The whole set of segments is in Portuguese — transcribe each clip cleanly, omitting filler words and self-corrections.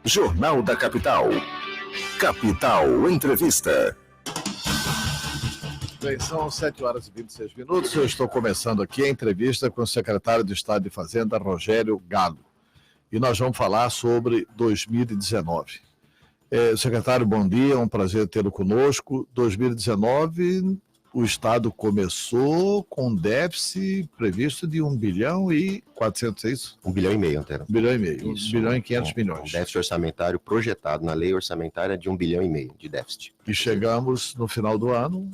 Jornal da Capital. Capital Entrevista. Bem, são 7h26. Eu estou começando aqui a entrevista com o secretário de Estado de Fazenda, Rogério Galo. E nós vamos falar sobre 2019. Secretário, bom dia, é um prazer tê-lo conosco. 2019, o Estado começou com um déficit previsto de 1 bilhão e 400, é isso? 1 bilhão e meio, Antero. 1 bilhão e meio, Isso. 1 bilhão e 500 milhões. Um déficit orçamentário projetado na lei orçamentária de 1 bilhão e meio de déficit. E chegamos no final do ano.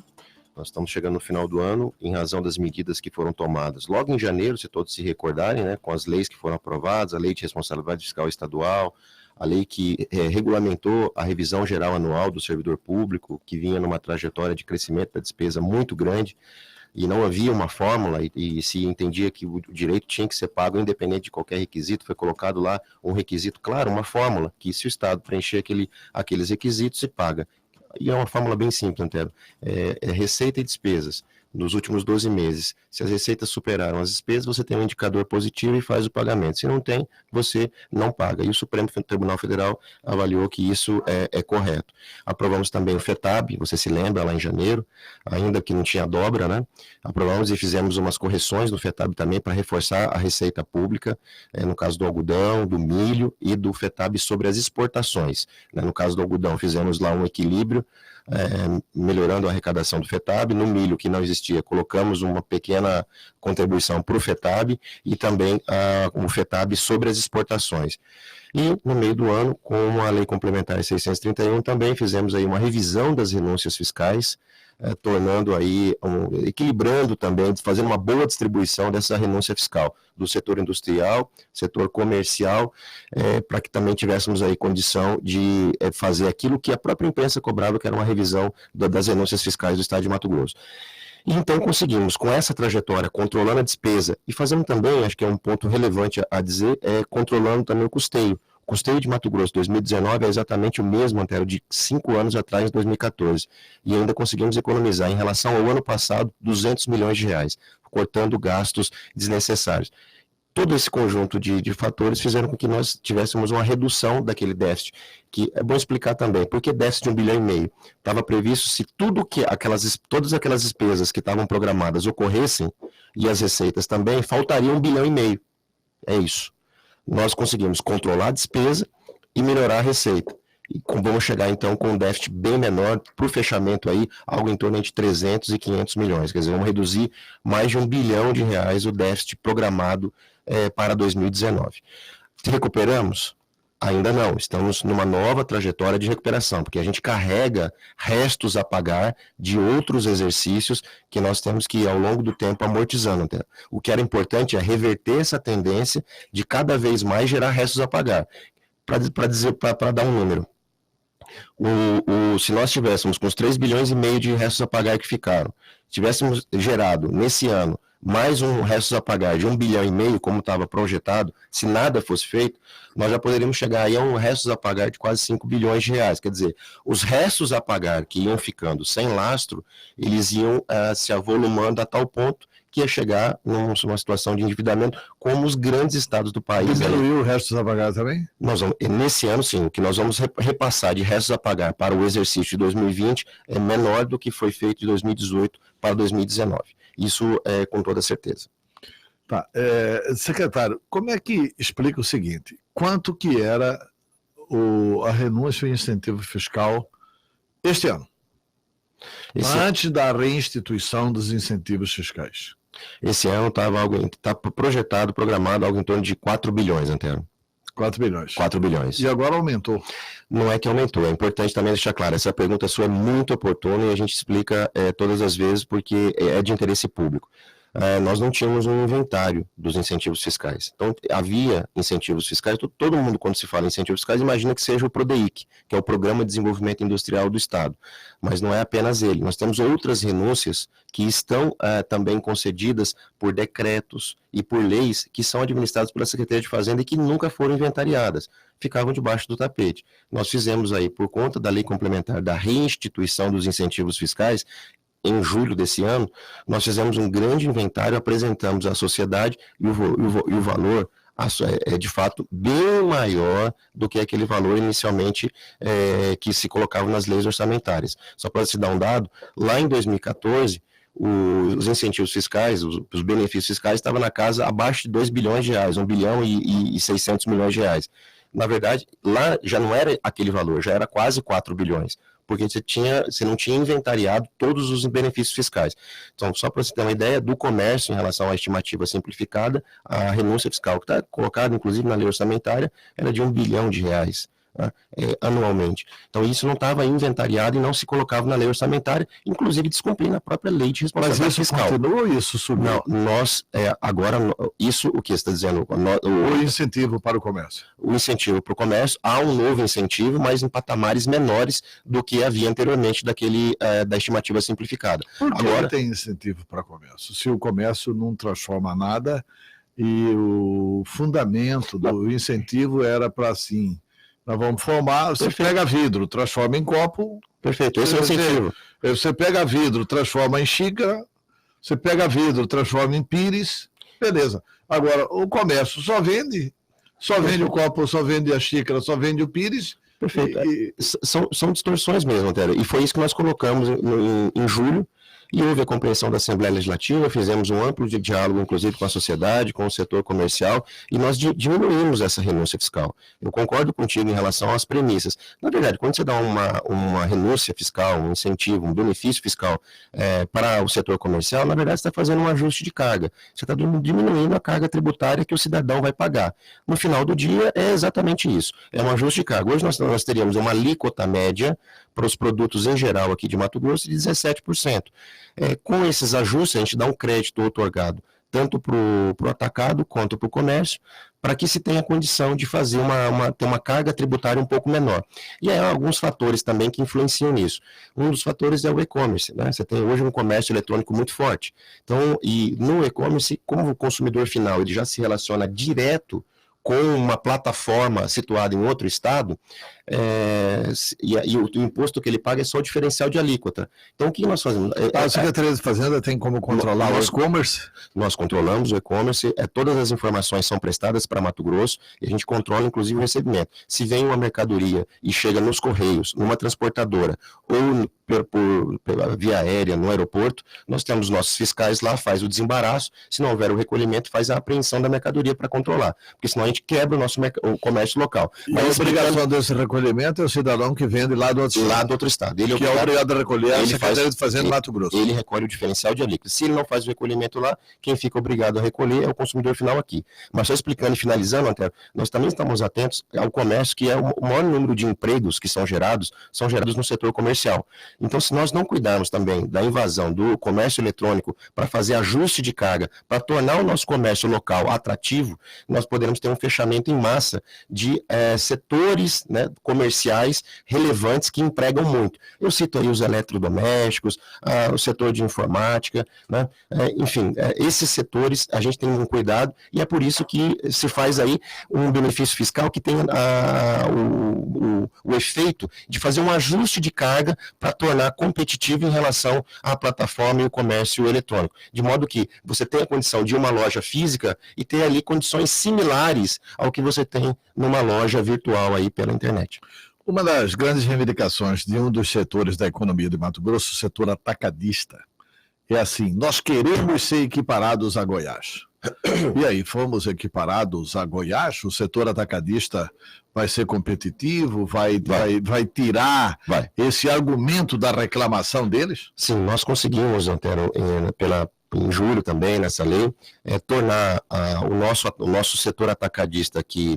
Nós estamos chegando no final do ano, em razão das medidas que foram tomadas logo em janeiro, se todos se recordarem, né, com as leis que foram aprovadas, a lei de responsabilidade fiscal estadual, a lei que regulamentou a revisão geral anual do servidor público, que vinha numa trajetória de crescimento da despesa muito grande, e não havia uma fórmula, e se entendia que o direito tinha que ser pago independente de qualquer requisito, foi colocado lá um requisito, claro, uma fórmula, que se o Estado preencher aqueles requisitos, se paga. E é uma fórmula bem simples, Antero. É receita e despesas. Nos últimos 12 meses, se as receitas superaram as despesas, você tem um indicador positivo e faz o pagamento. Se não tem, você não paga. E o Supremo Tribunal Federal avaliou que isso é correto. Aprovamos também o FETAB, você se lembra, lá em janeiro, ainda que não tinha dobra, né? Aprovamos e fizemos umas correções do FETAB também para reforçar a receita pública, no caso do algodão, do milho e do FETAB sobre as exportações. No caso do algodão, fizemos lá um equilíbrio, melhorando a arrecadação do FETAB. No milho, que não existia, colocamos uma pequena contribuição para o FETAB e também o FETAB sobre as exportações. E no meio do ano, com a Lei Complementar 631, também fizemos aí uma revisão das renúncias fiscais, tornando aí, equilibrando também, fazendo uma boa distribuição dessa renúncia fiscal do setor industrial, setor comercial, para que também tivéssemos aí condição de fazer aquilo que a própria imprensa cobrava, que era uma revisão das renúncias fiscais do Estado de Mato Grosso. E então conseguimos, com essa trajetória, controlando a despesa e fazendo também, acho que é um ponto relevante a dizer, controlando também o custeio. O custeio de Mato Grosso 2019 é exatamente o mesmo, Antero, de 5 anos atrás, em 2014. E ainda conseguimos economizar, em relação ao ano passado, 200 milhões de reais, cortando gastos desnecessários. Todo esse conjunto de fatores fizeram com que nós tivéssemos uma redução daquele déficit, que é bom explicar também, porque déficit de 1 bilhão e meio estava previsto se todas aquelas despesas que estavam programadas ocorressem, e as receitas também, faltaria 1 bilhão e meio. É isso. Nós conseguimos controlar a despesa e melhorar a receita. E vamos chegar então com um déficit bem menor, para o fechamento aí, algo em torno de 300 e 500 milhões. Quer dizer, vamos reduzir mais de 1 bilhão de reais o déficit programado para 2019. Recuperamos? Ainda não, estamos numa nova trajetória de recuperação, porque a gente carrega restos a pagar de outros exercícios que nós temos que ir ao longo do tempo amortizando. O que era importante é reverter essa tendência de cada vez mais gerar restos a pagar. Para dar um número, se nós tivéssemos com os 3 bilhões e meio de restos a pagar que ficaram, tivéssemos gerado nesse ano mais um restos a pagar de 1 bilhão e meio, como estava projetado, se nada fosse feito, nós já poderíamos chegar aí a um restos a pagar de quase 5 bilhões de reais. Quer dizer, os restos a pagar que iam ficando sem lastro, eles iam se avolumando a tal ponto que ia chegar numa situação de endividamento como os grandes estados do país. Diminuiu restos a pagar também? Nesse ano, sim, o que nós vamos repassar de restos a pagar para o exercício de 2020 é menor do que foi feito de 2018 para 2019. Isso é com toda certeza. Tá. Secretário, como é que explica o seguinte? Quanto que era a renúncia ao incentivo fiscal este ano? Antes da reinstituição dos incentivos fiscais. Esse ano está projetado, programado algo em torno de 4 bilhões, Antero. 4 bilhões. 4 bilhões. E agora aumentou. Não é que aumentou, é importante também deixar claro, essa pergunta sua é muito oportuna e a gente explica todas as vezes porque é de interesse público. Nós não tínhamos um inventário dos incentivos fiscais. Então, havia incentivos fiscais, todo mundo, quando se fala em incentivos fiscais, imagina que seja o PRODEIC, que é o Programa de Desenvolvimento Industrial do Estado. Mas não é apenas ele. Nós temos outras renúncias que estão também concedidas por decretos e por leis que são administradas pela Secretaria de Fazenda e que nunca foram inventariadas. Ficavam debaixo do tapete. Nós fizemos aí, por conta da Lei Complementar da reinstituição dos incentivos fiscais, em julho desse ano, nós fizemos um grande inventário, apresentamos à sociedade e o valor é de fato bem maior do que aquele valor inicialmente que se colocava nas leis orçamentárias. Só para se dar um dado, lá em 2014, os incentivos fiscais, os benefícios fiscais estavam na casa abaixo de 2 bilhões de reais, 1 bilhão e 600 milhões de reais. Na verdade, lá já não era aquele valor, já era quase 4 bilhões, porque você não tinha inventariado todos os benefícios fiscais. Então, só para você ter uma ideia, do comércio em relação à estimativa simplificada, a renúncia fiscal que está colocada, inclusive, na lei orçamentária, era de 1 bilhão de reais. Anualmente. Então isso não estava inventariado e não se colocava na lei orçamentária, inclusive descumprindo a própria lei de responsabilidade fiscal. Mas isso continua ou isso subiu? Não, nós, agora, isso o que você está dizendo? O incentivo para o comércio. O incentivo para o comércio, há um novo incentivo, mas em patamares menores do que havia anteriormente da estimativa simplificada. Por que agora tem incentivo para o comércio? Se o comércio não transforma nada e o fundamento do incentivo era para assim... Nós vamos formar, você pega vidro, transforma em copo. Perfeito, esse é o incentivo. Você pega vidro, transforma em xícara, você pega vidro, transforma em pires, beleza. Agora, o comércio só vende o copo, só vende a xícara, só vende o pires. Perfeito. São distorções mesmo, Antero. E foi isso que nós colocamos em julho. E houve a compreensão da Assembleia Legislativa, fizemos um amplo diálogo, inclusive, com a sociedade, com o setor comercial, e nós diminuímos essa renúncia fiscal. Eu concordo contigo em relação às premissas. Na verdade, quando você dá uma renúncia fiscal, um incentivo, um benefício fiscal para o setor comercial, na verdade, você está fazendo um ajuste de carga. Você está diminuindo a carga tributária que o cidadão vai pagar. No final do dia, é exatamente isso. É um ajuste de carga. Hoje nós teríamos uma alíquota média para os produtos em geral aqui de Mato Grosso de 17%. Com esses ajustes, a gente dá um crédito outorgado tanto para o atacado quanto para o comércio, para que se tenha condição de fazer ter uma carga tributária um pouco menor. E há alguns fatores também que influenciam nisso. Um dos fatores é o e-commerce, né? Você tem hoje um comércio eletrônico muito forte. Então, e no e-commerce, como o consumidor final ele já se relaciona direto com uma plataforma situada em outro estado, e o imposto que ele paga é só o diferencial de alíquota. Então, o que nós fazemos? A Secretaria de Fazenda tem como controlar o e-commerce? Nós controlamos o e-commerce, todas as informações são prestadas para Mato Grosso, e a gente controla, inclusive, o recebimento. Se vem uma mercadoria e chega nos Correios, numa transportadora, ou pela via aérea, no aeroporto, nós temos nossos fiscais lá, faz o desembaraço, se não houver o recolhimento, faz a apreensão da mercadoria para controlar, porque senão a gente quebra o comércio local. Mas a obrigação desse recolhimento é o cidadão que vende lá do outro estado. Ele que é obrigado a recolher a Secretaria de Fazenda Mato Grosso. Ele recolhe o diferencial de alíquota. Se ele não faz o recolhimento lá, quem fica obrigado a recolher é o consumidor final aqui. Mas só explicando e finalizando, Antero, nós também estamos atentos ao comércio, que é o maior número de empregos que são gerados no setor comercial. Então, se nós não cuidarmos também da invasão do comércio eletrônico para fazer ajuste de carga, para tornar o nosso comércio local atrativo, nós poderemos ter um fechamento em massa de setores, né, comerciais relevantes que empregam muito. Eu cito aí os eletrodomésticos, o setor de informática, né, enfim, esses setores a gente tem um cuidado e é por isso que se faz aí um benefício fiscal que tem o efeito de fazer um ajuste de carga para tornar competitivo em relação à plataforma e o comércio eletrônico, de modo que você tenha a condição de uma loja física e ter ali condições similares ao que você tem numa loja virtual aí pela internet. Uma das grandes reivindicações de um dos setores da economia de Mato Grosso, o setor atacadista, é assim: nós queremos ser equiparados a Goiás. E aí, fomos equiparados a Goiás? O setor atacadista vai ser competitivo? Vai tirar esse argumento da reclamação deles? Sim, nós conseguimos, Antero, em julho também, nessa lei, tornar o nosso setor atacadista aqui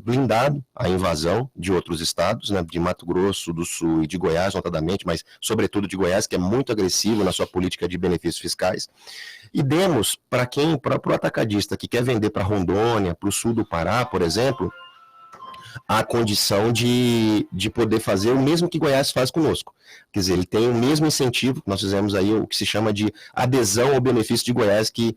blindado à invasão de outros estados, né, de Mato Grosso do Sul e de Goiás, notadamente, mas sobretudo de Goiás, que é muito agressivo na sua política de benefícios fiscais. E demos para o atacadista que quer vender para Rondônia, para o sul do Pará, por exemplo, a condição de poder fazer o mesmo que Goiás faz conosco. Quer dizer, ele tem o mesmo incentivo, nós fizemos aí o que se chama de adesão ao benefício de Goiás que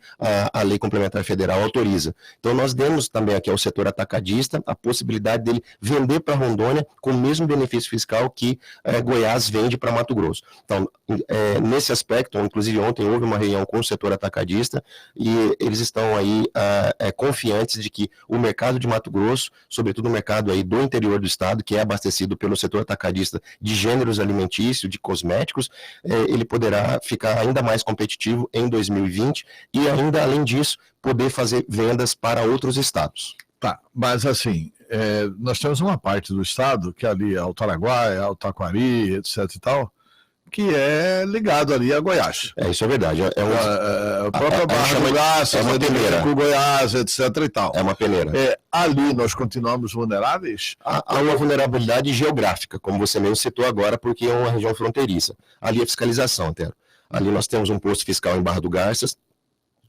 a Lei Complementar Federal autoriza. Então nós demos também aqui ao setor atacadista a possibilidade dele vender para Rondônia com o mesmo benefício fiscal que Goiás vende para Mato Grosso. Então, nesse aspecto, inclusive ontem houve uma reunião com o setor atacadista e eles estão aí confiantes de que o mercado de Mato Grosso, sobretudo o mercado aí do interior do estado, que é abastecido pelo setor atacadista de gêneros alimentícios, de cosméticos, ele poderá ficar ainda mais competitivo em 2020 e ainda, além disso, poder fazer vendas para outros estados. Tá, mas assim, nós temos uma parte do estado, que é ali Alto Araguaia, Alto Taquari, etc e tal, que é ligado ali a Goiás. Isso é verdade. A própria Barra do Garças, uma peneira. Com Goiás, etc e tal. É uma peneira. Ali nós continuamos vulneráveis? Há uma vulnerabilidade geográfica, como você mesmo citou agora, porque é uma região fronteiriça. Ali é fiscalização, Antero. Ali nós temos um posto fiscal em Barra do Garças,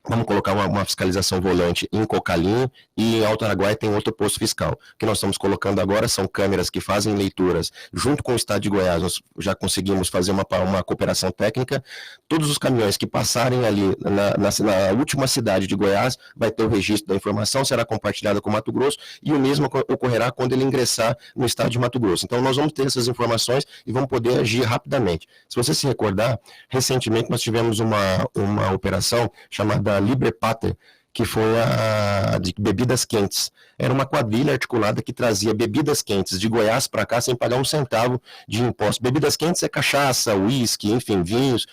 vamos colocar uma fiscalização volante em Cocalinho e em Alto Araguaia tem outro posto fiscal. O que nós estamos colocando agora são câmeras que fazem leituras. Junto com o estado de Goiás, nós já conseguimos fazer uma cooperação técnica. Todos os caminhões que passarem ali na última cidade de Goiás, vai ter o registro da informação, será compartilhada com Mato Grosso e o mesmo ocorrerá quando ele ingressar no estado de Mato Grosso. Então nós vamos ter essas informações e vamos poder agir rapidamente. Se você se recordar, recentemente nós tivemos uma operação chamada Libre Pater, que foi a de bebidas quentes. Era uma quadrilha articulada que trazia bebidas quentes de Goiás para cá sem pagar um centavo de imposto. Bebidas quentes é cachaça, uísque, enfim, vinhos.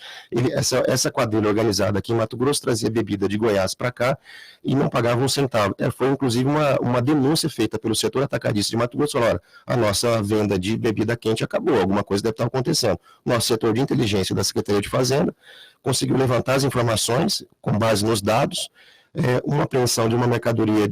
Essa quadrilha organizada aqui em Mato Grosso trazia bebida de Goiás para cá e não pagava um centavo. Foi inclusive uma denúncia feita pelo setor atacadista de Mato Grosso. Olha, a nossa venda de bebida quente acabou, alguma coisa deve estar acontecendo. Nosso setor de inteligência da Secretaria de Fazenda conseguiu levantar as informações com base nos dados, uma apreensão de uma mercadoria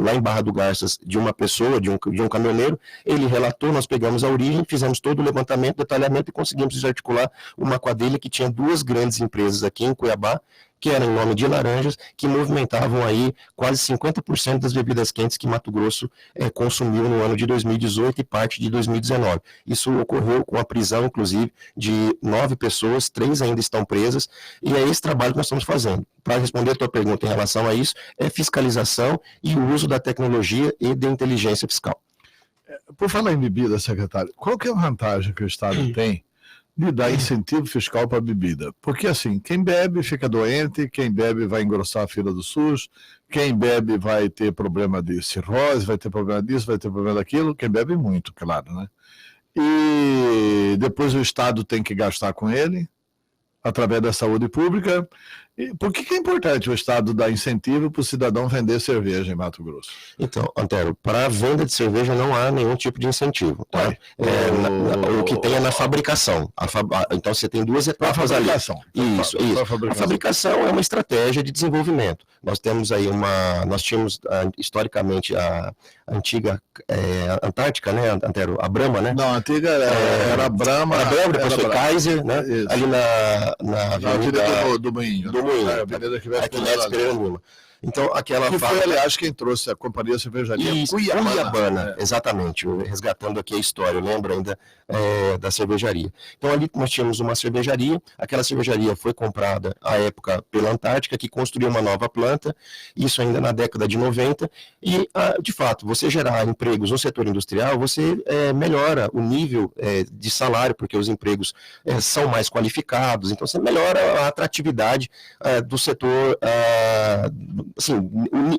lá em Barra do Garças, de uma pessoa, de um caminhoneiro. Ele relatou, nós pegamos a origem, fizemos todo o levantamento, detalhamento e conseguimos desarticular uma quadrilha que tinha 2 grandes empresas aqui em Cuiabá, que eram em nome de laranjas, que movimentavam aí quase 50% das bebidas quentes que Mato Grosso consumiu no ano de 2018 e parte de 2019. Isso ocorreu com a prisão, inclusive, de 9 pessoas, 3 ainda estão presas, e é esse trabalho que nós estamos fazendo. Para responder a tua pergunta em relação a isso, é fiscalização e o uso da tecnologia e da inteligência fiscal. Por falar em bebida, secretário, qual que é a vantagem que o Estado tem de dar incentivo fiscal para a bebida? Porque assim, quem bebe fica doente, quem bebe vai engrossar a fila do SUS, quem bebe vai ter problema de cirrose, vai ter problema disso, vai ter problema daquilo, quem bebe muito, claro, né? E depois o Estado tem que gastar com ele, através da saúde pública. E por que é importante o Estado dar incentivo para o cidadão vender cerveja em Mato Grosso? Então, Antero, para a venda de cerveja não há nenhum tipo de incentivo. Tá? O que tem é na fabricação. Então você tem 2 etapas ali. Isso. A fabricação é uma estratégia de desenvolvimento. Nós temos aí nós tínhamos historicamente a antiga Antártica, né, Antero? A Brahma, né? Não, a antiga era a Brahma. A Brahma, depois foi Kaiser, né? Isso. Ali na avenida do Moinho. A avenida que vai Pereira Lima. Então, aquela que foi, aliás, quem trouxe a Companhia Cervejaria Cuiabana. Exatamente, resgatando aqui a história, eu lembro ainda da cervejaria. Então, ali nós tínhamos uma cervejaria, aquela cervejaria foi comprada à época pela Antártica, que construiu uma nova planta, isso ainda na década de 90, e, de fato, você gerar empregos no setor industrial, você melhora o nível de salário, porque os empregos são mais qualificados, então você melhora a atratividade do setor, assim,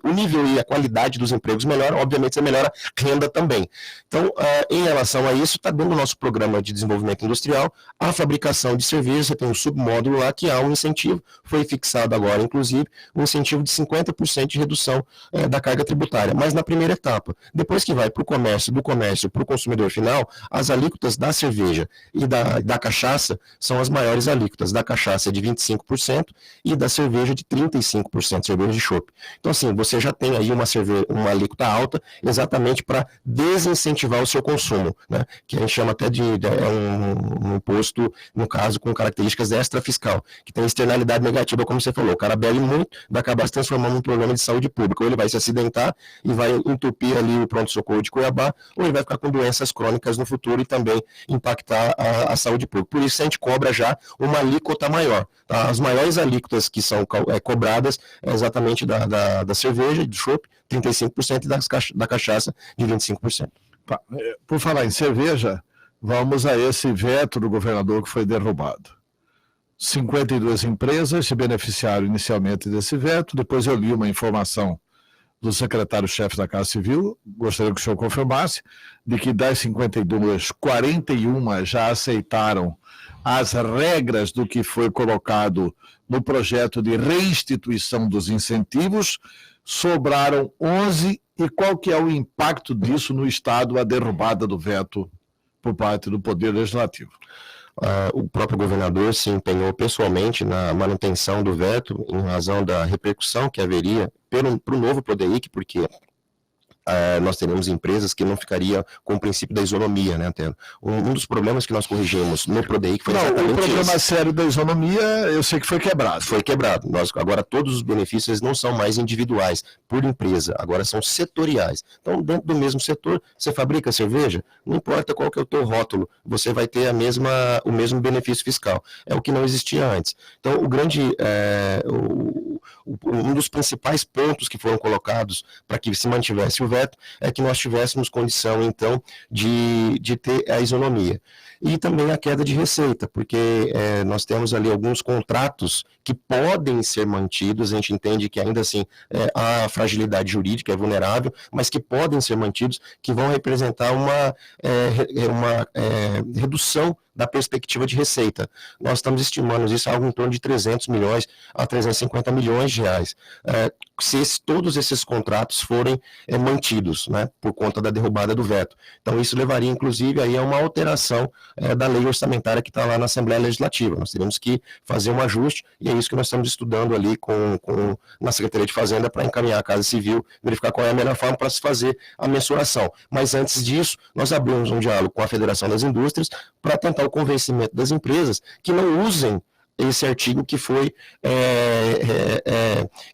o nível e a qualidade dos empregos melhora, obviamente você melhora a renda também. Então, em relação a isso, está dentro do nosso programa de desenvolvimento industrial a fabricação de cerveja, você tem um submódulo lá que há um incentivo, foi fixado agora, inclusive, um incentivo de 50% de redução da carga tributária, mas na primeira etapa. Depois que vai para o comércio, do comércio para o consumidor final, as alíquotas da cerveja e da cachaça são as maiores alíquotas, da cachaça de 25% e da cerveja de 35%, cerveja de chopp. chopp. Então, assim, você já tem aí uma alíquota alta exatamente para desincentivar o seu consumo, né? Que a gente chama até de um imposto, no caso, com características extrafiscal, que tem externalidade negativa, como você falou. O cara bebe muito, vai acabar se transformando num problema de saúde pública. Ou ele vai se acidentar e vai entupir ali o pronto-socorro de Cuiabá, ou ele vai ficar com doenças crônicas no futuro e também impactar a saúde pública. Por isso a gente cobra já uma alíquota maior. Tá? As maiores alíquotas que são cobradas é exatamente da cerveja, do chopp, 35%, e da cachaça, de 25%. Por falar em cerveja, vamos a esse veto do governador que foi derrubado. 52 empresas se beneficiaram inicialmente desse veto, depois eu li uma informação do secretário-chefe da Casa Civil, gostaria que o senhor confirmasse, de que das 52, 41 já aceitaram as regras do que foi colocado no projeto de reinstituição dos incentivos, sobraram 11, e qual que é o impacto disso no Estado, a derrubada do veto por parte do Poder Legislativo? O próprio governador se empenhou pessoalmente na manutenção do veto em razão da repercussão que haveria para o novo PRODEIC, porque nós teremos empresas que não ficariam com o princípio da isonomia, né, Antero? Um dos problemas que nós corrigimos no PRODEIC foi exatamente o problema esse. sério da isonomia, eu sei que foi quebrado. Foi quebrado. Agora todos os benefícios não são mais individuais, por empresa, agora são setoriais. Então, dentro do mesmo setor, você fabrica cerveja, não importa qual que é o teu rótulo, você vai ter o mesmo benefício fiscal. É o que não existia antes. Então, um dos principais pontos que foram colocados para que se mantivesse o veto é que nós tivéssemos condição, então, de ter a isonomia. E também a queda de receita, porque nós temos ali alguns contratos que podem ser mantidos, a gente entende que ainda assim a fragilidade jurídica é vulnerável, mas que podem ser mantidos, que vão representar uma redução da perspectiva de receita. Nós estamos estimando isso algo em torno de 300 milhões a 350 milhões de reais, se todos esses contratos forem mantidos, né, por conta da derrubada do veto. Então isso levaria, inclusive, aí a uma alteração da lei orçamentária que está lá na Assembleia Legislativa. Nós teremos que fazer um ajuste, e é isso que nós estamos estudando ali na Secretaria de Fazenda para encaminhar a Casa Civil, verificar qual é a melhor forma para se fazer a mensuração. Mas antes disso, nós abrimos um diálogo com a Federação das Indústrias para tentar o convencimento das empresas que não usem esse artigo que foi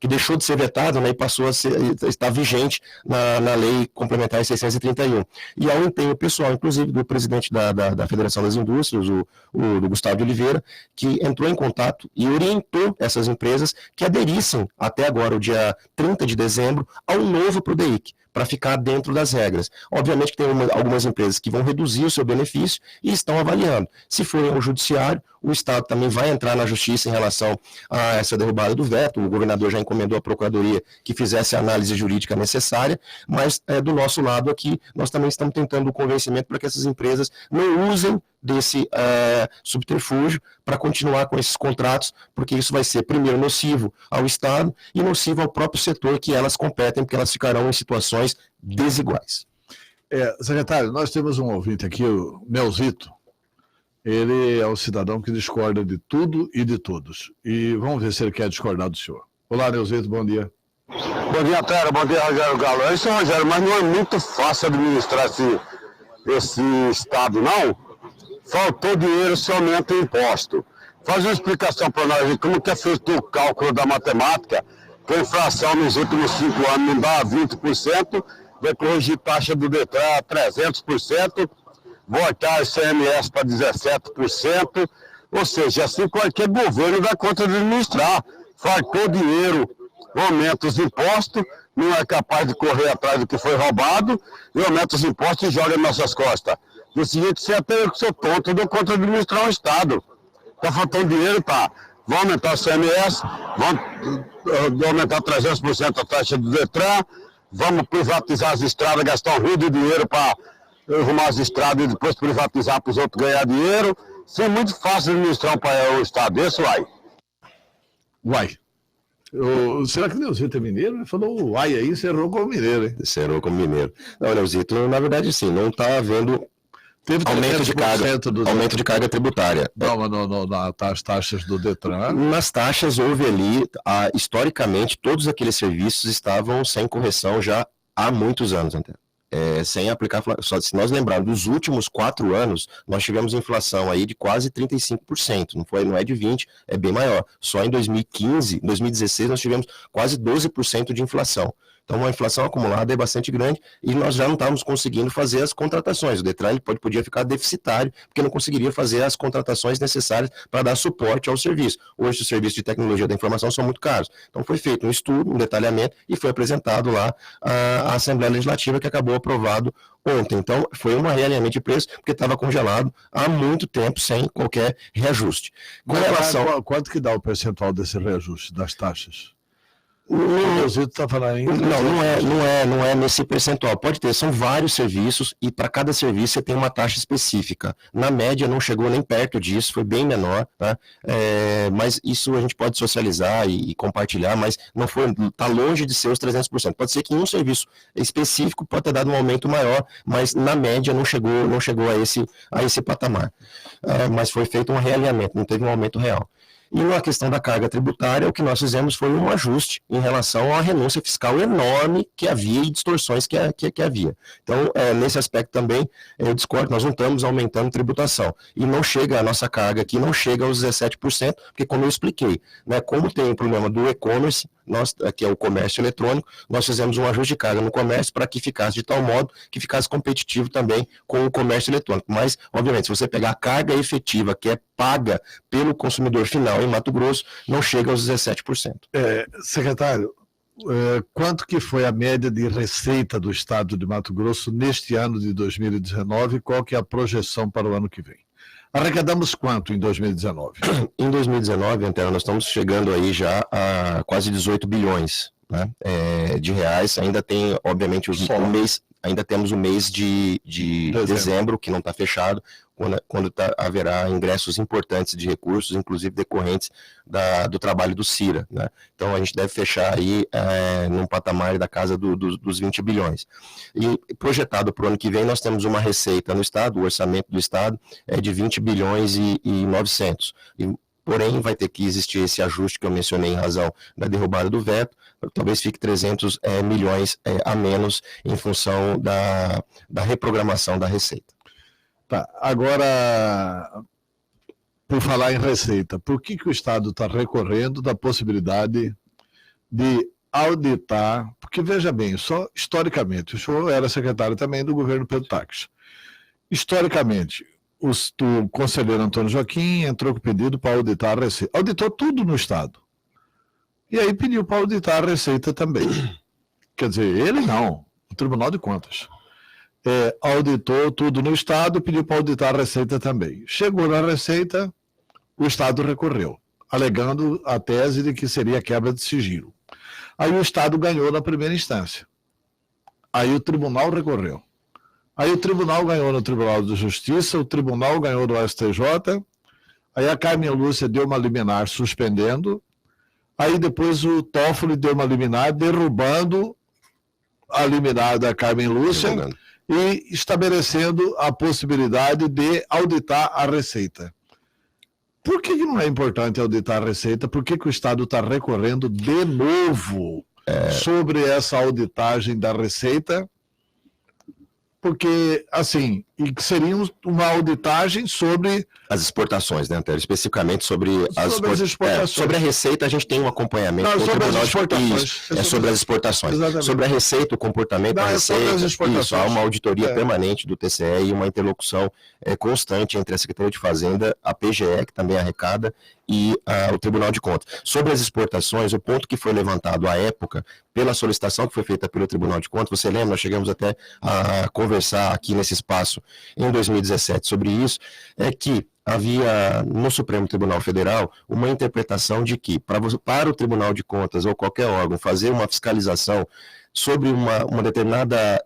que deixou de ser vetado, né, e passou a estar vigente na Lei Complementar 631. E ao empenho pessoal, inclusive, do presidente da Federação das Indústrias, o Gustavo de Oliveira, que entrou em contato e orientou essas empresas que aderissem até agora, o dia 30 de dezembro, ao novo PRODEIC, para ficar dentro das regras. Obviamente que tem algumas empresas que vão reduzir o seu benefício e estão avaliando. Se forem ao judiciário, o Estado também vai entrar na justiça em relação a essa derrubada do veto. O governador já encomendou à Procuradoria que fizesse a análise jurídica necessária, mas do nosso lado aqui, nós também estamos tentando o convencimento para que essas empresas não usem desse subterfúgio para continuar com esses contratos, porque isso vai ser, primeiro, nocivo ao Estado e nocivo ao próprio setor que elas competem, porque elas ficarão em situações desiguais. Secretário, nós temos um ouvinte aqui, o Melzito. Ele é um cidadão que discorda de tudo e de todos. E vamos ver se ele quer discordar do senhor. Olá, Melzito, bom dia. Bom dia, Tera. Bom dia, Rogério Galo. É isso, Rogério, mas não é muito fácil administrar esse Estado, não. Faltou dinheiro, se aumenta o imposto. Faz uma explicação para nós de como que é feito o cálculo da matemática, que a inflação nos últimos 5 anos não dá 20%, vai corrigir taxa do Detran a 300%, voltar o ICMS para 17%, ou seja, assim qualquer governo dá conta de administrar. Faltou dinheiro, aumenta os impostos, não é capaz de correr atrás do que foi roubado, e aumenta os impostos e joga nas nossas costas. Desse jeito, você até eu que sou tonto, eu dou conta de administrar um Estado. Está faltando dinheiro, tá? Vão aumentar o CMS, vão aumentar 300% a taxa do Detran, vamos privatizar as estradas, gastar um rio de dinheiro para arrumar as estradas e depois privatizar para os outros ganhar dinheiro. Isso é muito fácil de administrar um Estado desse, Uai. Será que o Neuzito é mineiro? Ele falou uai aí, você errou como mineiro, hein? Você errou como mineiro. Não, Neuzito, na verdade, sim, não está havendo Teve Aumento de 300% do aumento de carga tributária. nas taxas do Detran. Nas taxas houve ali, historicamente, todos aqueles serviços estavam sem correção já há muitos anos, Antero. Sem aplicar, só se nós lembrarmos, dos últimos 4 anos, nós tivemos inflação aí de quase 35%, não é de 20%, é bem maior. Só em 2015, 2016, nós tivemos quase 12% de inflação. Então, a inflação acumulada é bastante grande e nós já não estávamos conseguindo fazer as contratações. O Detran ele podia ficar deficitário, porque não conseguiria fazer as contratações necessárias para dar suporte ao serviço. Hoje, os serviços de tecnologia da informação são muito caros. Então, foi feito um estudo, um detalhamento, e foi apresentado lá à Assembleia Legislativa, que acabou aprovado ontem. Então, foi um realinhamento de preço, porque estava congelado há muito tempo, sem qualquer reajuste. Com relação... Quanto que dá o percentual desse reajuste das taxas? Não é nesse percentual. Pode ter, são vários serviços e para cada serviço você tem uma taxa específica. Na média não chegou nem perto disso, foi bem menor, tá? Mas isso a gente pode socializar e compartilhar, mas não foi, está longe de ser os 300%. Pode ser que em um serviço específico pode ter dado um aumento maior, mas na média não chegou a esse patamar. Mas foi feito um realinhamento, não teve um aumento real. E na questão da carga tributária, o que nós fizemos foi um ajuste em relação à renúncia fiscal enorme que havia e distorções que havia. Então, nesse aspecto também, eu discordo, nós não estamos aumentando tributação. E não chega, a nossa carga aqui não chega aos 17%, porque como eu expliquei, né, como tem o problema do e-commerce, que é o comércio eletrônico, nós fizemos um ajuste de carga no comércio para que ficasse de tal modo que ficasse competitivo também com o comércio eletrônico. Mas, obviamente, se você pegar a carga efetiva que é paga pelo consumidor final em Mato Grosso, não chega aos 17%. Secretário, quanto que foi a média de receita do estado de Mato Grosso neste ano de 2019 e qual que é a projeção para o ano que vem? Arrecadamos quanto em 2019? Em 2019, Antero, nós estamos chegando aí já a quase 18 bilhões, né, de reais. Ainda tem, obviamente, ainda temos o mês de dezembro, que não está fechado, quando haverá ingressos importantes de recursos, inclusive decorrentes do trabalho do CIRA, né? Então a gente deve fechar aí num patamar da casa dos 20 bilhões. E projetado para o ano que vem, nós temos uma receita no Estado, o orçamento do Estado é de 20 bilhões e 900. Porém, vai ter que existir esse ajuste que eu mencionei em razão da derrubada do veto, talvez fique 300 milhões a menos em função da reprogramação da receita. Tá, agora, por falar em receita, por que o Estado está recorrendo da possibilidade de auditar, porque veja bem, só historicamente, o senhor era secretário também do governo Pedro Taques, historicamente, o conselheiro Antônio Joaquim entrou com pedido para auditar a receita, auditou tudo no Estado, e aí pediu para auditar a receita também, quer dizer, ele não, o Tribunal de Contas. Auditou tudo no Estado, pediu para auditar a Receita também. Chegou na Receita, o Estado recorreu, alegando a tese de que seria quebra de sigilo. Aí o Estado ganhou na primeira instância. Aí o Tribunal recorreu. Aí o Tribunal ganhou no Tribunal de Justiça, o Tribunal ganhou no STJ, aí a Carmen Lúcia deu uma liminar suspendendo, aí depois o Toffoli deu uma liminar derrubando a liminar da Carmen Lúcia, e estabelecendo a possibilidade de auditar a Receita. Por que não é importante auditar a Receita? Por que o Estado está recorrendo de novo sobre essa auditagem da Receita? Porque, assim, seria uma auditagem sobre... As exportações, né, Antero? Especificamente sobre as exportações. Sobre a receita, a gente tem um acompanhamento. Não, sobre as exportações. Sobre as exportações. Exatamente. Sobre a receita, o comportamento da receita. Isso, há uma auditoria permanente do TCE e uma interlocução constante entre a Secretaria de Fazenda, a PGE, que também arrecada, e o Tribunal de Contas. Sobre as exportações, o ponto que foi levantado à época, pela solicitação que foi feita pelo Tribunal de Contas, você lembra, nós chegamos até a conversar aqui nesse espaço em 2017 sobre isso, é que havia no Supremo Tribunal Federal uma interpretação de que para o Tribunal de Contas ou qualquer órgão fazer uma fiscalização sobre uma determinada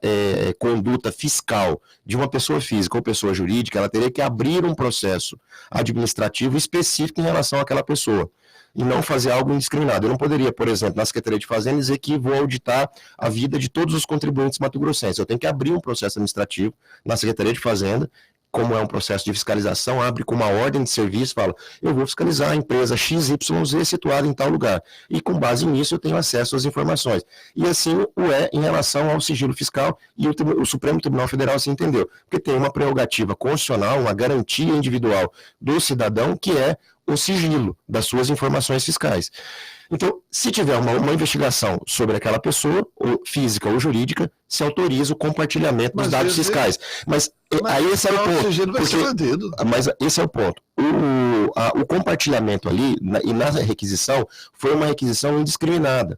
conduta fiscal de uma pessoa física ou pessoa jurídica, ela teria que abrir um processo administrativo específico em relação àquela pessoa e não fazer algo indiscriminado. Eu não poderia, por exemplo, na Secretaria de Fazenda dizer que vou auditar a vida de todos os contribuintes mato-grossenses. Eu tenho que abrir um processo administrativo na Secretaria de Fazenda como é um processo de fiscalização, abre com uma ordem de serviço, fala, eu vou fiscalizar a empresa XYZ situada em tal lugar. E com base nisso eu tenho acesso às informações. E assim o é em relação ao sigilo fiscal, e o Supremo Tribunal Federal assim entendeu. Porque tem uma prerrogativa constitucional, uma garantia individual do cidadão, que é o sigilo das suas informações fiscais. Então, se tiver uma investigação sobre aquela pessoa, ou física ou jurídica, se autoriza o compartilhamento dos dados fiscais. Mas aí esse é o ponto. Mas esse é o ponto. O compartilhamento ali, e na requisição, foi uma requisição indiscriminada.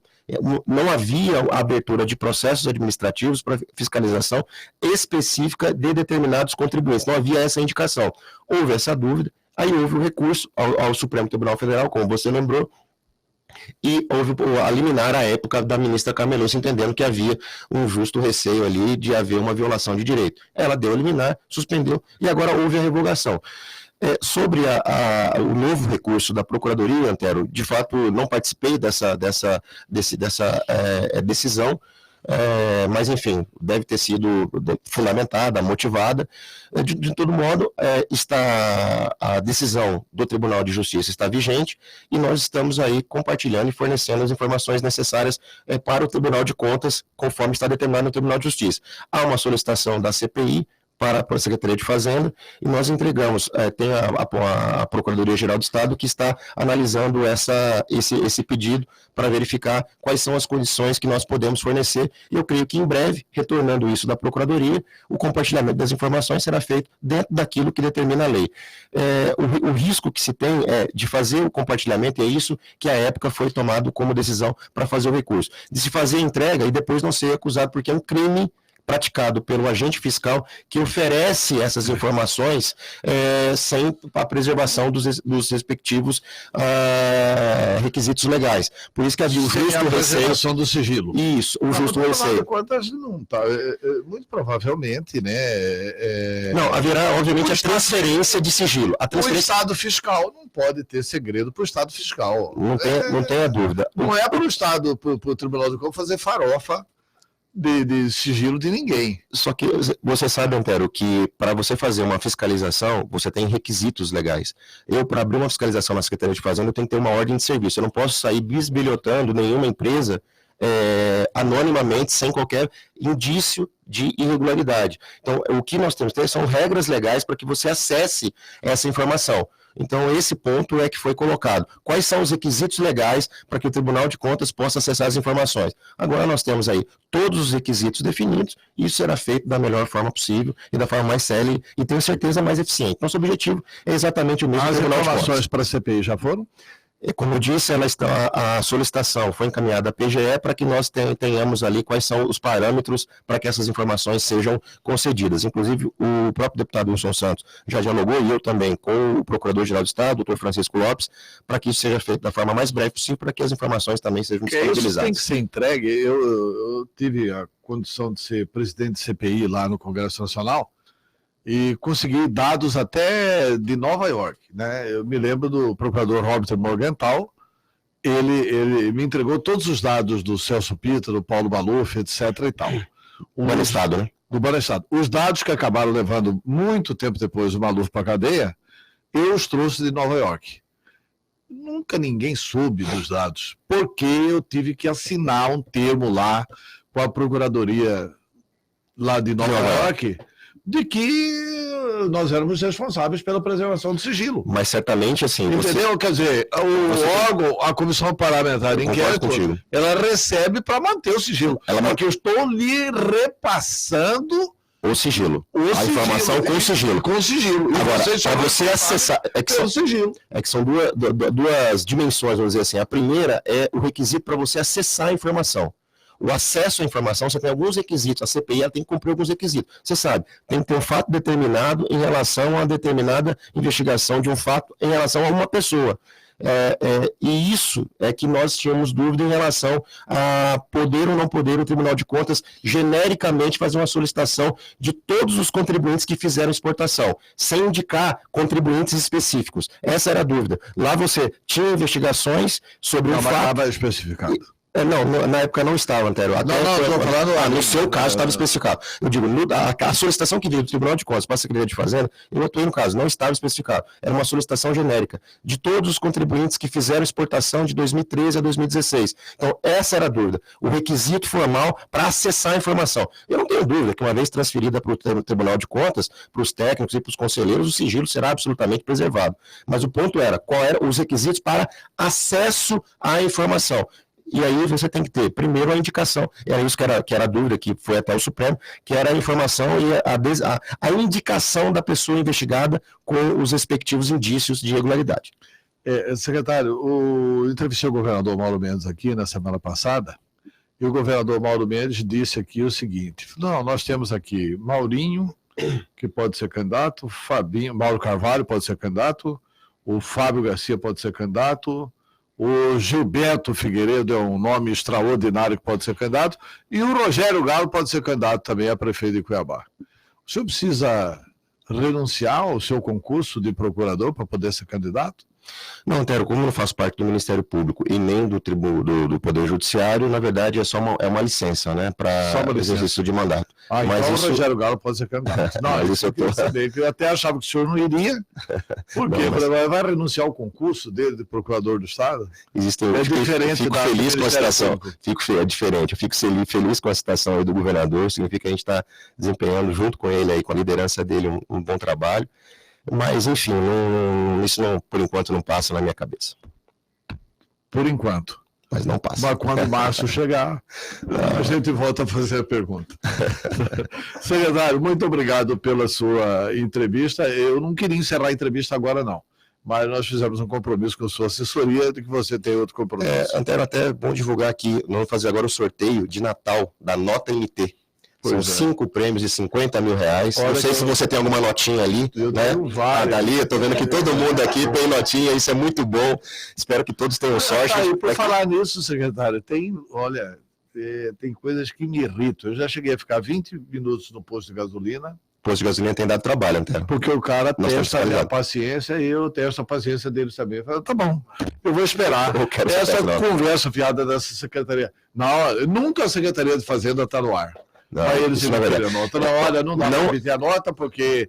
Não havia a abertura de processos administrativos para fiscalização específica de determinados contribuintes. Não havia essa indicação. Houve essa dúvida, aí houve o recurso ao Supremo Tribunal Federal, como você lembrou, e houve a liminar à época da ministra Carmelúcia, entendendo que havia um justo receio ali de haver uma violação de direito. Ela deu a liminar, suspendeu, e agora houve a revogação. Sobre o novo recurso da Procuradoria, Antero, de fato não participei dessa decisão, mas enfim, deve ter sido fundamentada, motivada. De todo modo, a decisão do Tribunal de Justiça está vigente e nós estamos aí compartilhando e fornecendo as informações necessárias para o Tribunal de Contas, conforme está determinado no Tribunal de Justiça. Há uma solicitação da CPI para a Secretaria de Fazenda, e nós entregamos, tem a Procuradoria-Geral do Estado que está analisando esse pedido para verificar quais são as condições que nós podemos fornecer, e eu creio que em breve, retornando isso da Procuradoria, o compartilhamento das informações será feito dentro daquilo que determina a lei. O risco que se tem de fazer o compartilhamento, é isso que à época foi tomado como decisão para fazer o recurso, de se fazer a entrega e depois não ser acusado, porque é um crime praticado pelo agente fiscal que oferece essas informações sem a preservação dos respectivos requisitos legais. Por isso que havia o justo receio do sigilo. Isso, o justo receio. Quantas não tá, muito provavelmente, né? Não, haverá, obviamente, a transferência de sigilo. O Estado fiscal não pode ter segredo para o Estado fiscal. Não tenha dúvida. Não é para o Estado, para o Tribunal do Contas fazer farofa de sigilo de ninguém. Só que você sabe, Antero, que para você fazer uma fiscalização, você tem requisitos legais. Para abrir uma fiscalização na Secretaria de Fazenda, eu tenho que ter uma ordem de serviço. Eu não posso sair bisbilhotando nenhuma empresa anonimamente, sem qualquer indício de irregularidade. Então, o que nós temos que ter são regras legais para que você acesse essa informação. Então, esse ponto é que foi colocado. Quais são os requisitos legais para que o Tribunal de Contas possa acessar as informações? Agora nós temos aí todos os requisitos definidos, e isso será feito da melhor forma possível e da forma mais célere e, tenho certeza, mais eficiente. Nosso objetivo é exatamente o mesmo. As informações para a CPI já foram? Como eu disse, a solicitação foi encaminhada à PGE para que nós tenhamos ali quais são os parâmetros para que essas informações sejam concedidas. Inclusive, o próprio deputado Wilson Santos já dialogou, e eu também, com o Procurador-Geral do Estado, doutor Francisco Lopes, para que isso seja feito da forma mais breve possível, para que as informações também sejam disponibilizadas. Isso tem que ser entregue. Eu tive a condição de ser presidente de CPI lá no Congresso Nacional, e consegui dados até de Nova York, né? Eu me lembro do procurador Robert Morgenthau, ele me entregou todos os dados do Celso Pitta, do Paulo Maluf, etc. e tal. Do Banestado, né? Do Banestado. Os dados que acabaram levando muito tempo depois o Maluf para a cadeia, eu os trouxe de Nova York. Nunca ninguém soube dos dados, porque eu tive que assinar um termo lá com a Procuradoria lá de Nova York, de que nós éramos responsáveis pela preservação do sigilo. Mas certamente, assim... Entendeu? Quer dizer, o órgão, a Comissão Parlamentar de Inquérito, ela recebe para manter o sigilo. Porque eu estou lhe repassando o sigilo. A informação com o sigilo. Com o sigilo. Agora, para você acessar... É que são duas dimensões, vamos dizer assim. A primeira é o requisito para você acessar a informação. O acesso à informação, você tem alguns requisitos, a CPI ela tem que cumprir alguns requisitos. Você sabe, tem que ter um fato determinado em relação a uma determinada investigação de um fato em relação a uma pessoa. E isso é que nós tínhamos dúvida em relação a poder ou não poder o Tribunal de Contas genericamente fazer uma solicitação de todos os contribuintes que fizeram exportação, sem indicar contribuintes específicos. Essa era a dúvida. Lá você tinha investigações sobre o fato... Estava especificado. Não, na época não estava, Antero. Estou falando... no seu caso estava especificado. Eu digo, a solicitação que veio do Tribunal de Contas para a Secretaria de Fazenda, eu atuei no caso, não estava especificado. Era uma solicitação genérica de todos os contribuintes que fizeram exportação de 2013 a 2016. Então, essa era a dúvida. O requisito formal para acessar a informação. Eu não tenho dúvida que, uma vez transferida para o Tribunal de Contas, para os técnicos e para os conselheiros, o sigilo será absolutamente preservado. Mas o ponto era, qual eram os requisitos para acesso à informação? E aí você tem que ter, primeiro, a indicação, era isso que era a dúvida, que foi até o Supremo, que era a informação e a indicação da pessoa investigada com os respectivos indícios de irregularidade. Secretário, eu entrevistei o governador Mauro Mendes aqui na semana passada, e o governador Mauro Mendes disse aqui o seguinte: não, nós temos aqui Maurinho, que pode ser candidato, Mauro Carvalho pode ser candidato, o Fábio Garcia pode ser candidato, o Gilberto Figueiredo é um nome extraordinário que pode ser candidato, e o Rogério Galo pode ser candidato também a prefeito de Cuiabá. O senhor precisa renunciar ao seu concurso de procurador para poder ser candidato? Não, Antero, como eu não faço parte do Ministério Público e nem do Poder Judiciário, na verdade é só uma licença, né, para exercício de mandato. Mas então o Rogério Galo pode ser candidato. Não, isso eu queria saber, que eu até achava que o senhor não iria, porque vai renunciar ao concurso dele de procurador do Estado? É diferente. Fico feliz com a situação. É diferente. Eu fico feliz com a situação aí do governador, significa que a gente está desempenhando junto com ele, aí, com a liderança dele, um bom trabalho. Mas, enfim, isso por enquanto não passa na minha cabeça. Por enquanto. Mas não passa. Mas quando março chegar, a gente volta a fazer a pergunta. Secretário, muito obrigado pela sua entrevista. Eu não queria encerrar a entrevista agora, não. Mas nós fizemos um compromisso com a sua assessoria de que você tem outro compromisso. Antero, até é bom divulgar aqui, nós vamos fazer agora o sorteio de Natal da Nota MT. São 5 prêmios de R$50 mil. Não sei se você tem alguma notinha ali, né? Dali, eu tô vendo que todo mundo aqui tem notinha, isso é muito bom. Espero que todos tenham sorte. Por falar nisso, secretário, tem coisas que me irritam. Eu já cheguei a ficar 20 minutos no posto de gasolina. O posto de gasolina tem dado trabalho, Antero. Porque o cara testa a minha paciência e eu testo a paciência deles também. Eu falo, tá bom, eu vou esperar. Essa conversa fiada dessa secretaria. Não, nunca a Secretaria de Fazenda está no ar. Não, aí eles emitem a nota. Olha, não dá para emitir a nota porque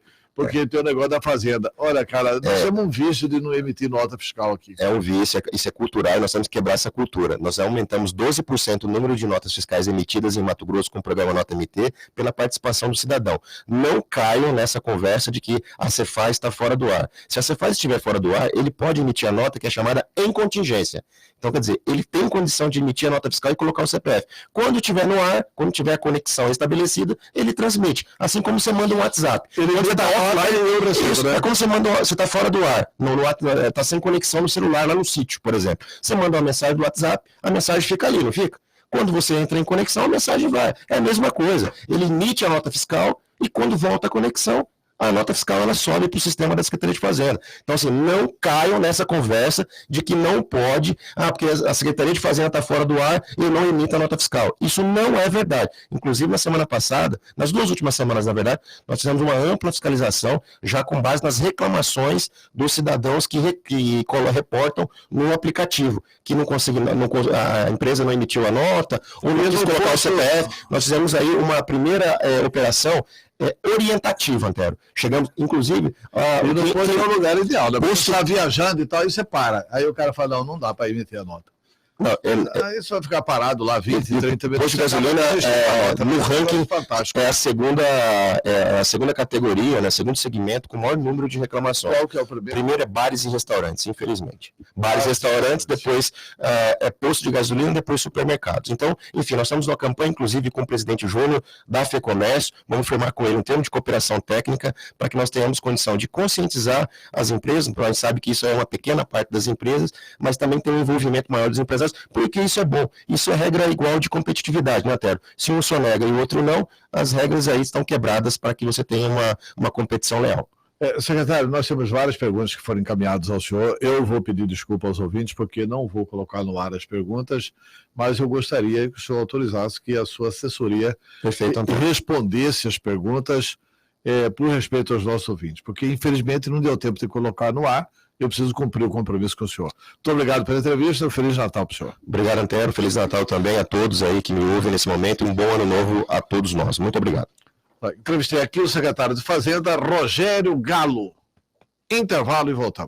tem o negócio da Fazenda. Olha, cara, nós temos um vício de não emitir nota fiscal aqui. É um vício, isso é cultural e nós temos que quebrar essa cultura. Nós aumentamos 12% o número de notas fiscais emitidas em Mato Grosso com o programa Nota MT pela participação do cidadão. Não caiam nessa conversa de que a Cefaz está fora do ar. Se a Cefaz estiver fora do ar, ele pode emitir a nota que é chamada em contingência. Então, quer dizer, ele tem condição de emitir a nota fiscal e colocar o CPF. Quando estiver no ar, quando tiver a conexão estabelecida, ele transmite. Assim como você manda um WhatsApp. Ele está offline e eu recebo, né? É como você está fora do ar. Está sem conexão no celular, lá no sítio, por exemplo. Você manda uma mensagem do WhatsApp, a mensagem fica ali, não fica? Quando você entra em conexão, a mensagem vai. É a mesma coisa. Ele emite a nota fiscal e quando volta a conexão, a nota fiscal ela sobe para o sistema da Secretaria de Fazenda. Então, assim, não caiam nessa conversa de que não pode, porque a Secretaria de Fazenda está fora do ar e não emite a nota fiscal. Isso não é verdade. Inclusive, na semana passada, nas 2 últimas semanas, na verdade, nós fizemos uma ampla fiscalização, já com base nas reclamações dos cidadãos que reportam no aplicativo, que não conseguiu, a empresa não emitiu a nota, ou não quis colocar o CPF. Nós fizemos aí uma primeira operação orientativa, Antero. Chegamos, inclusive... e não foi no lugar ideal, né? Você está viajando e tal, e você para. Aí o cara fala, não dá para emitir a nota. Não, aí você vai ficar parado lá 20, 30 minutos. Posto de gasolina no ranking fantástico. É a segunda categoria, né, segundo segmento com o maior número de reclamações. Qual que é o primeiro? Primeiro é bares e restaurantes, infelizmente. Bares e restaurantes, depois posto de gasolina, depois supermercados. Então, enfim, nós estamos numa campanha, inclusive, com o presidente Júnior da FEComércio, vamos firmar com ele um termo de cooperação técnica para que nós tenhamos condição de conscientizar as empresas, a gente sabe que isso é uma pequena parte das empresas, mas também tem um envolvimento maior dos empresários, porque isso é bom. Isso é regra igual de competitividade, né, Antero? Se um sonega e o outro não, as regras aí estão quebradas para que você tenha uma competição leal. Secretário, nós temos várias perguntas que foram encaminhadas ao senhor. Eu vou pedir desculpa aos ouvintes, porque não vou colocar no ar as perguntas, mas eu gostaria que o senhor autorizasse que a sua assessoria respondesse as perguntas por respeito aos nossos ouvintes, porque infelizmente não deu tempo de colocar no ar. eu preciso cumprir o compromisso com o senhor. Muito obrigado pela entrevista, Feliz Natal para o senhor. Obrigado, Antero. Feliz Natal também a todos aí que me ouvem nesse momento e um bom ano novo a todos nós. Muito obrigado. Entrevistei aqui o secretário de Fazenda, Rogério Galo. Intervalo e voltamos.